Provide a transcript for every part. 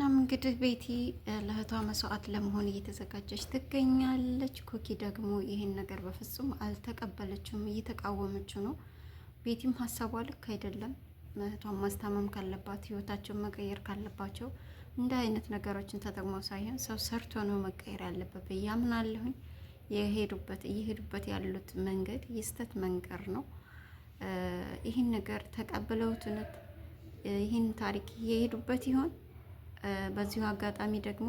እናም እንግዲህ ቤቲ ለእህቷ መስዋዕት ለመሆን እየተዘጋጀች ትገኛለች። ኩኪ ደግሞ ይህን ነገር በፍጹም አልተቀበለችውም፣ እየተቃወመችው ነው። ቤቲም ሀሳቧ ልክ አይደለም። እህቷን ማስታመም ካለባት፣ ህይወታቸውን መቀየር ካለባቸው እንደ አይነት ነገሮችን ተጠቅመው ሳይሆን ሰው ሰርቶ ነው መቀየር ያለበት ብዬ አምናለሁኝ። እየሄዱበት ያሉት መንገድ የስተት መንገድ ነው። ይህን ነገር ተቀብለውትነት ይህን ታሪክ እየሄዱበት ይሆን? በዚሁ አጋጣሚ ደግሞ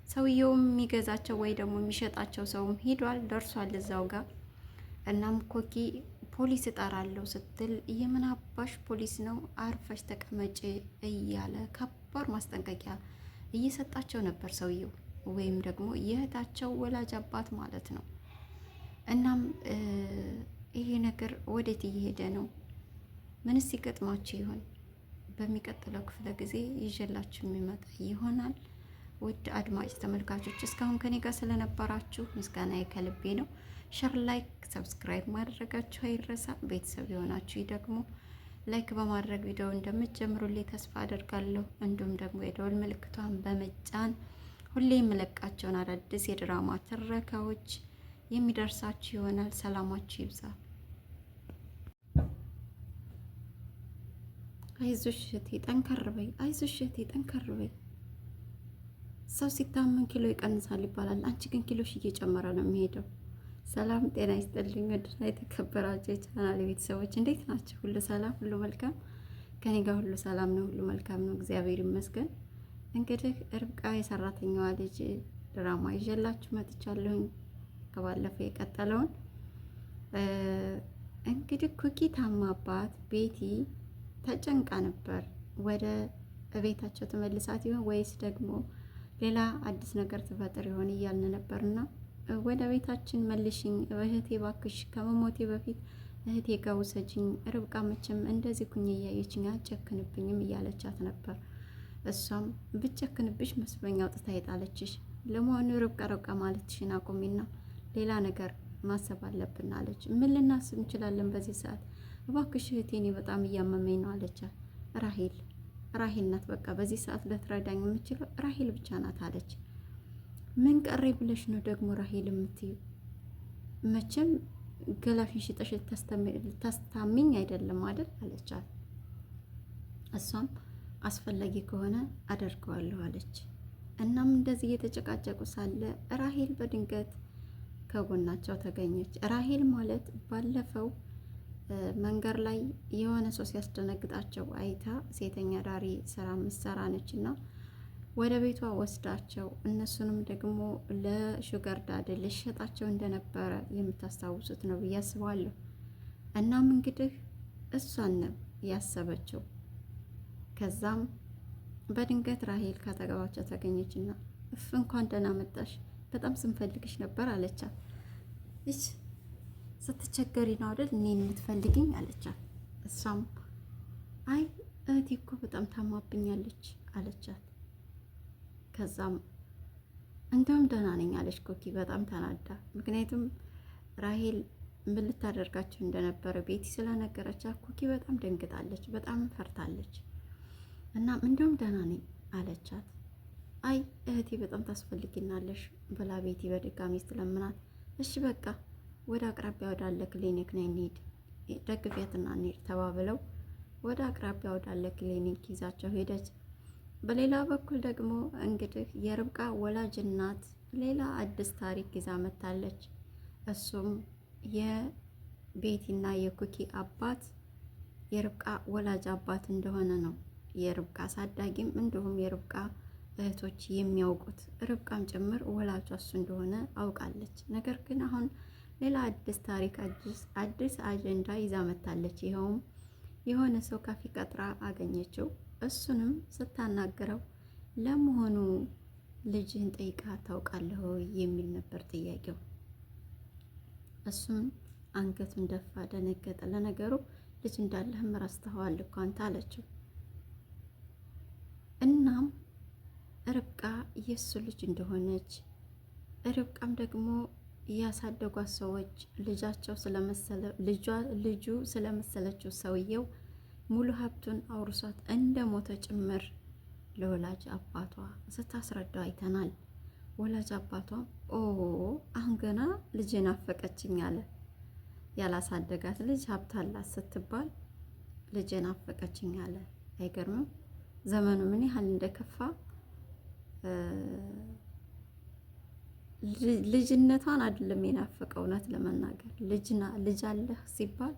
ሰውየውም የሚገዛቸው ወይ ደግሞ የሚሸጣቸው ሰውም ሂዷል ደርሷል እዛው ጋር። እናም ኮኪ ፖሊስ እጠራለሁ ስትል የምን አባሽ ፖሊስ ነው አርፈሽ ተቀመጭ እያለ ከባድ ማስጠንቀቂያ እየሰጣቸው ነበር ሰውየው፣ ወይም ደግሞ የእህታቸው ወላጅ አባት ማለት ነው። እናም ይሄ ነገር ወዴት እየሄደ ነው? ምንስ ይገጥማችሁ ይሆን? በሚቀጥለው ክፍለ ጊዜ ይዤላችሁ የሚመጣ ይሆናል። ውድ አድማጭ ተመልካቾች እስካሁን ከኔ ጋር ስለነበራችሁ ምስጋናዬ ከልቤ ነው። ሸር፣ ላይክ፣ ሰብስክራይብ ማድረጋችሁ አይረሳ። ቤተሰብ የሆናችሁ ደግሞ ላይክ በማድረግ ቪዲዮ እንደምትጀምሩልኝ ተስፋ አደርጋለሁ። እንዲሁም ደግሞ የደወል ምልክቷን በመጫን ሁሌ የምለቃቸውን አዳዲስ የድራማ ትረካዎች የሚደርሳችሁ ይሆናል። ሰላማችሁ ይብዛ። አይዞሽ እህቴ ጠንከር በይ፣ አይዞሽ እህቴ ጠንከር በይ። ሰው ሲታመን ኪሎ ይቀንሳል ይባላል። አንቺ ግን ኪሎሽ እየጨመረ ነው የሚሄደው። ሰላም ጤና ይስጥልኝ። ወድና የተከበራችሁ የቻናሌ ቤተሰቦች እንዴት ናቸው? ሁሉ ሰላም፣ ሁሉ መልካም? ከኔ ጋር ሁሉ ሰላም ነው፣ ሁሉ መልካም ነው፣ እግዚአብሔር ይመስገን። እንግዲህ ርብቃ የሰራተኛዋ ልጅ ድራማ ይዤላችሁ መጥቻለሁኝ። ከባለፈው የቀጠለውን እንግዲህ ኩኪ ታማባት ቤቲ ተጨንቃ ነበር። ወደ ቤታቸው ተመልሳት ይሆን ወይስ ደግሞ ሌላ አዲስ ነገር ትፈጥር ይሆን እያልን ነበርና ወደ ቤታችን መልሽኝ እህቴ ባክሽ፣ ከመሞቴ በፊት እህቴ ጋር ውሰጂኝ። ርብቃ መቼም እንደዚህ ኩኝ እያየችኝ አጨክንብኝም እያለቻት ነበር። እሷም ብጨክንብሽ መስሎኝ አውጥታ የጣለችሽ። ለመሆኑ ርብቃ ማለትሽን አቁሚና ሌላ ነገር ማሰብ አለብን አለች። ምን ልናስብ እንችላለን በዚህ ሰዓት? እባክሽ እህቴ እኔ በጣም እያመመኝ ነው አለቻት። ራሄል ናት በቃ በዚህ ሰዓት ልትረዳኝ የምችለው ራሄል ብቻ ናት አለች። ምን ቀሬ ብለሽ ነው ደግሞ ራሄል የምትዩ? መቼም ገላሽን ሽጠሽ ልታስታሚኝ አይደለም አይደል አለቻት። እሷም አስፈላጊ ከሆነ አደርገዋለሁ አለች። እናም እንደዚህ እየተጨቃጨቁ ሳለ ራሄል በድንገት ከጎናቸው ተገኘች። ራሄል ማለት ባለፈው መንገድ ላይ የሆነ ሰው ሲያስደነግጣቸው አይታ ሴተኛ ዳሪ ስራ ምሰራ ነች እና ወደ ቤቷ ወስዳቸው እነሱንም ደግሞ ለሹገር ዳድ ልሸጣቸው እንደነበረ የምታስታውሱት ነው ብዬ አስባለሁ። እናም እንግዲህ እሷን ነው ያሰበችው። ከዛም በድንገት ራሄል ካጠገባቸው ተገኘችና እንኳን ደህና መጣሽ፣ በጣም ስንፈልግሽ ነበር አለቻት። ስትቸገሪ ነው አይደል እኔን የምትፈልግኝ አለቻት። እሷም አይ እህቴ እኮ በጣም ታማብኛለች አለቻት። ከዛም እንደውም ደህና ነኝ አለች ኩኪ በጣም ተናዳ። ምክንያቱም ራሄል ምን ልታደርጋቸው እንደነበረ ቤቲ ስለነገረቻት ኩኪ በጣም ደንግጣለች፣ በጣም ፈርታለች። እናም እንደውም ደህና ነኝ አለቻት። አይ እህቴ በጣም ታስፈልጊናለሽ ብላ ቤቲ በድጋሚ ስትለምናት እሺ በቃ ወደ አቅራቢያ ወዳለ ክሊኒክ ነይ እንሂድ፣ ደግፊያትና እንሂድ ተባብለው ወደ አቅራቢያ ወዳለ ክሊኒክ ይዛቸው ሄደች። በሌላ በኩል ደግሞ እንግዲህ የርብቃ ወላጅ እናት ሌላ አዲስ ታሪክ ይዛ መታለች። እሱም የቤቲና የኩኪ አባት የርብቃ ወላጅ አባት እንደሆነ ነው የርብቃ አሳዳጊም እንዲሁም የርብቃ እህቶች የሚያውቁት። ርብቃም ጭምር ወላጇ እሱ እንደሆነ አውቃለች። ነገር ግን አሁን ሌላ አዲስ ታሪክ አዲስ አጀንዳ ይዛ መታለች። ይኸውም የሆነ ሰው ካፌ ቀጥራ አገኘችው። እሱንም ስታናግረው ለመሆኑ ልጅህን ጠይቃ ታውቃለህ የሚል ነበር ጥያቄው። እሱም አንገቱን ደፋ፣ ደነገጠ። ለነገሩ ልጅ እንዳለህም ረስተኸዋል እኮ አንተ አለችው። እናም ርብቃ የእሱ ልጅ እንደሆነች ርብቃም ደግሞ ያሳደጓት ሰዎች ልጃቸው ልጁ ስለመሰለችው ሰውየው ሙሉ ሀብቱን አውርሷት እንደ ሞተ ጭምር ለወላጅ አባቷ ስታስረዳው አይተናል። ወላጅ አባቷም አሁን ገና ልጄ ናፈቀችኝ አለ። ያላሳደጋት ልጅ ሀብት አላት ስትባል ልጄ ናፈቀችኝ አለ። አይገርምም? ዘመኑ ምን ያህል እንደከፋ። ልጅነቷን አይደለም የናፈቀው። እውነት ለመናገር ልጅ አለህ ሲባል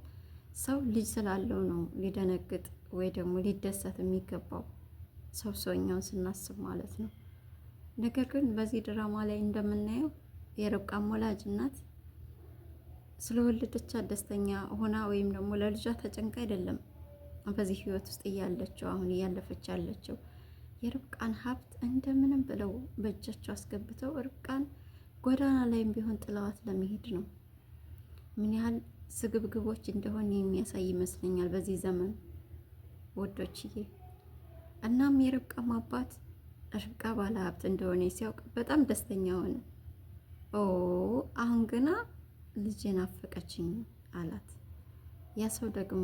ሰው ልጅ ስላለው ነው ሊደነግጥ ወይ ደግሞ ሊደሰት የሚገባው፣ ሰውኛውን ስናስብ ማለት ነው። ነገር ግን በዚህ ድራማ ላይ እንደምናየው የርብቃም ወላጅ እናት ስለወለደቻት ደስተኛ ሆና ወይም ደግሞ ለልጇ ተጨንቃ አይደለም በዚህ ህይወት ውስጥ እያለችው አሁን እያለፈች ያለችው። የርብቃን ሀብት እንደምንም ብለው በእጃቸው አስገብተው ርብቃን ጎዳና ላይም ቢሆን ጥለዋት ለመሄድ ነው። ምን ያህል ስግብግቦች እንደሆነ የሚያሳይ ይመስለኛል በዚህ ዘመን ወዶችዬ። እናም የርብቃም አባት ርብቃ ባለ ሀብት እንደሆነ ሲያውቅ በጣም ደስተኛ ሆነ። አሁን ግና ልጄ ናፈቀችኝ አላት። ያ ሰው ደግሞ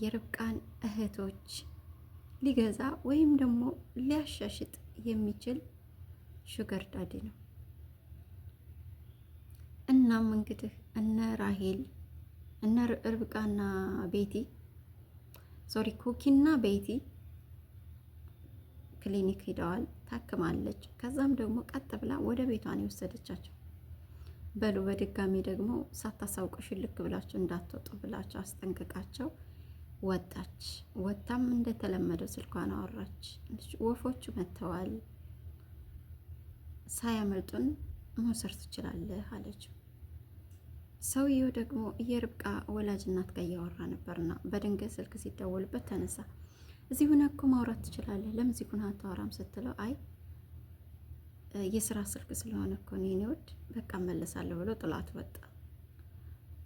የርብቃን እህቶች ሊገዛ ወይም ደግሞ ሊያሻሽጥ የሚችል ሹገር ዳዲ ነው። እናም እንግዲህ እነ ራሄል እነ ርብቃና ቤቲ ኩኪና ቤቲ ክሊኒክ ሄደዋል፣ ታክማለች። ከዛም ደግሞ ቀጥ ብላ ወደ ቤቷን የወሰደቻቸው። በሉ በድጋሚ ደግሞ ሳታሳውቁሽ ልክ ብላቸው እንዳትወጡ ብላቸው አስጠንቅቃቸው ወጣች። ወጣም እንደተለመደው ስልኳን አወራች። ወፎቹ መጥተዋል፣ ሳያመልጡን መውሰድ ትችላለህ አለችው። ሰውየው ደግሞ የርብቃ ወላጅ እናት ጋር እያወራ ነበርና በድንገት ስልክ ሲደወልበት ተነሳ። እዚህ ሆነ እኮ ማውራት ትችላለህ፣ ለምን እዚህ ሆነ አታወራም ስትለው አይ የስራ ስልክ ስለሆነ እኮ ነው የኔ ውድ፣ በቃ እመለሳለሁ ብሎ ጥላት ወጣ።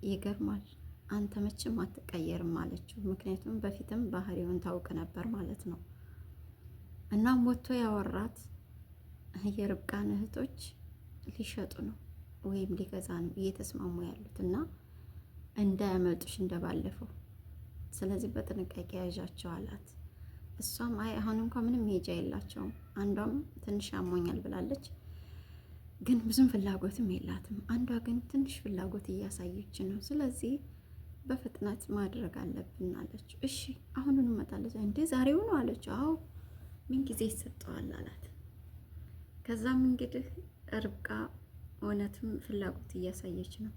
ይገርማል፣ አንተ መቼም አትቀየርም አለችው። ምክንያቱም በፊትም ባህሪውን ታውቅ ነበር ማለት ነው። እናም ወጥቶ ያወራት የርብቃን እህቶች ሊሸጡ ነው ወይም ሊገዛ ነው እየተስማሙ ያሉት እና እንዳያመልጡሽ እንደባለፈው፣ ስለዚህ በጥንቃቄ ያዣቸው አላት። እሷም አይ አሁን እንኳን ምንም ሄጃ የላቸውም፣ አንዷም ትንሽ አሞኛል ብላለች፣ ግን ብዙም ፍላጎትም የላትም። አንዷ ግን ትንሽ ፍላጎት እያሳየች ነው፣ ስለዚህ በፍጥነት ማድረግ አለብን አለች። እሺ አሁኑን እመጣለች። እንዴ ዛሬው ነው አለች። አዎ ምን ጊዜ ይሰጠዋል አላት። ከዛም እንግዲህ ርብቃ እውነትም ፍላጎት እያሳየች ነው።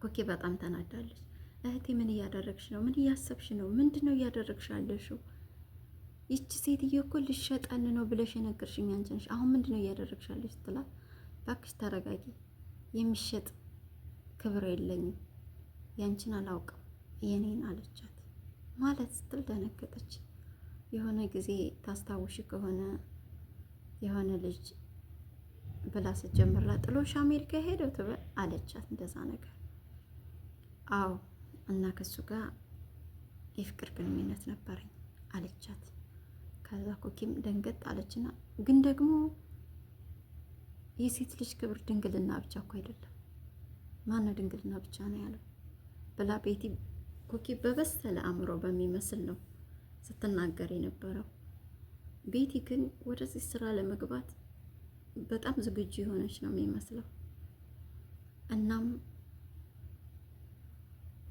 ኮኪ በጣም ተናዳለች። እህቴ ምን እያደረግሽ ነው? ምን እያሰብሽ ነው? ምንድን ነው እያደረግሽ ያለሽው? ይቺ ሴትዮ እኮ ልሸጠን ነው ብለሽ የነገርሽኝ አንቺ ነሽ። አሁን ምንድን ነው እያደረግሽ ያለሽ ስትላት፣ እባክሽ ተረጋጊ፣ የሚሸጥ ክብር የለኝም፣ ያንቺን አላውቅም የኔን አለቻት። ማለት ስትል ደነገጠች። የሆነ ጊዜ ታስታውሽ ከሆነ የሆነ ልጅ ብላ ስትጀምራ ጥሎሽ አሜሪካ ሄደው ትበል አለቻት። እንደዛ ነገር አዎ፣ እና ከሱ ጋር የፍቅር ግንኙነት ነበረኝ አለቻት። ከዛ ኮኪም ደንገጥ አለችና ግን ደግሞ የሴት ልጅ ክብር ድንግልና ብቻ እኮ አይደለም፣ ማነው ድንግልና ብቻ ነው ያለው ብላ ቤቲ ኮኪ በበሰለ አእምሮ በሚመስል ነው ስትናገር የነበረው። ቤቲ ግን ወደዚህ ስራ ለመግባት በጣም ዝግጁ የሆነች ነው የሚመስለው። እናም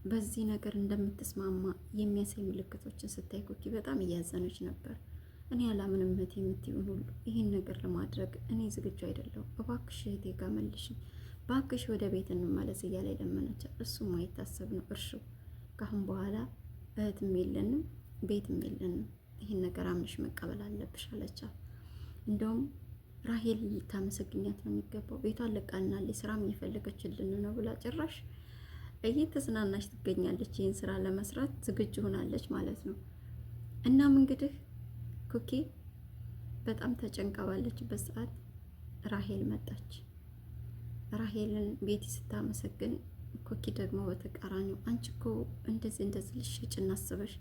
በዚህ ነገር እንደምትስማማ የሚያሳይ ምልክቶችን ስታይ ኮኪ በጣም እያዘነች ነበር። እኔ አላምንም እህቴ የምትይውን ሁሉ ይህን ነገር ለማድረግ እኔ ዝግጁ አይደለሁ፣ እባክሽ እህቴ ጋር መልሽኝ፣ እባክሽ ወደ ቤት እንመለስ እያለ ለመነቻት። እሱም አይታሰብ ነው እርሹ፣ ካሁን በኋላ እህትም የለንም ቤትም የለንም፣ ይህን ነገር አምነሽ መቀበል አለብሽ አለቻት። እንደውም ራሄል ልታመሰግኛት ነው የሚገባው፣ ቤቷን ለቃልናለች፣ ስራም እየፈለገችልን ነው ብላ ጭራሽ እየተዝናናች ትገኛለች። ይህን ስራ ለመስራት ዝግጁ ሆናለች ማለት ነው። እናም እንግዲህ ኩኪ በጣም ተጨንቃ ባለችበት ሰዓት ራሄል መጣች። ራሄልን ቤቲ ስታመሰግን ኩኪ ደግሞ በተቃራኒው አንቺ እኮ እንደዚህ ልሽጭ እናስበሽ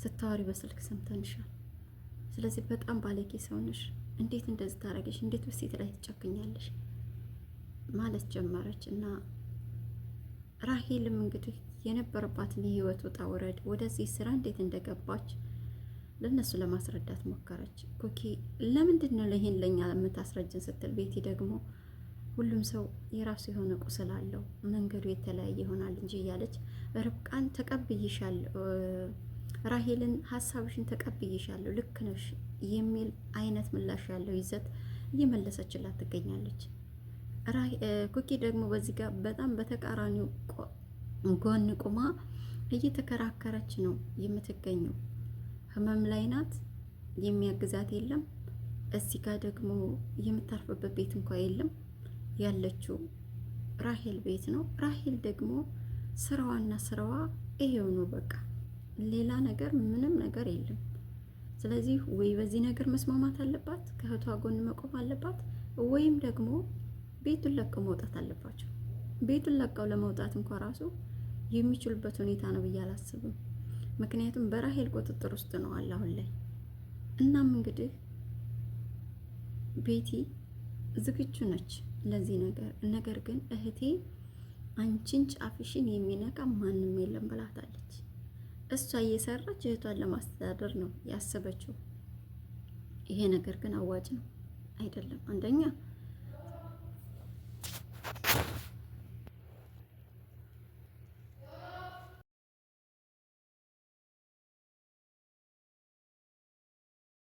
ስታወሪ በስልክ ሰምተንሻል፣ ስለዚህ በጣም ባለጌ ሰው ነሽ፣ እንዴት እንደዚህ ታረገሽ፣ እንዴት በሴት ላይ ትጨክኛለሽ ማለት ጀመረች። እና ራሄልም እንግዲህ የነበረባትን የህይወት ውጣ ውረድ ወደዚህ ስራ እንዴት እንደገባች ለነሱ ለማስረዳት ሞከረች። ኩኪ ለምንድን ነው ይሄን ለኛ የምታስረጅን ስትል ቤቲ ደግሞ ሁሉም ሰው የራሱ የሆነ ቁስል አለው፣ መንገዱ የተለያየ ይሆናል እንጂ እያለች ርብቃን ተቀብይሻለሁ፣ ራሄልን ሀሳብሽን ተቀብይሻለሁ፣ ልክ ነሽ የሚል አይነት ምላሽ ያለው ይዘት እየመለሰችላት ትገኛለች። ኩኪ ደግሞ በዚህ ጋር በጣም በተቃራኒው ጎን ቁማ እየተከራከረች ነው የምትገኘው። ህመም ላይ ናት፣ የሚያግዛት የለም። እዚህ ጋር ደግሞ የምታርፍበት ቤት እንኳ የለም። ያለችው ራሄል ቤት ነው። ራሄል ደግሞ ስራዋና ስራዋ ይሄው ነው በቃ፣ ሌላ ነገር ምንም ነገር የለም። ስለዚህ ወይ በዚህ ነገር መስማማት አለባት፣ ከእህቷ ጎን መቆም አለባት፣ ወይም ደግሞ ቤቱን ለቀው መውጣት አለባቸው። ቤቱን ለቀው ለመውጣት እንኳ ራሱ የሚችሉበት ሁኔታ ነው ብዬ አላስብም። ምክንያቱም በራሄል ቁጥጥር ውስጥ ነው አለ አሁን ላይ። እናም እንግዲህ ቤቲ ዝግጁ ነች ለዚህ ነገር ግን እህቴ አንቺን ጫፍሽን የሚነካ ማንም የለም ብላታለች። እሷ እየሰራች እህቷን ለማስተዳደር ነው ያሰበችው። ይሄ ነገር ግን አዋጭ ነው አይደለም። አንደኛ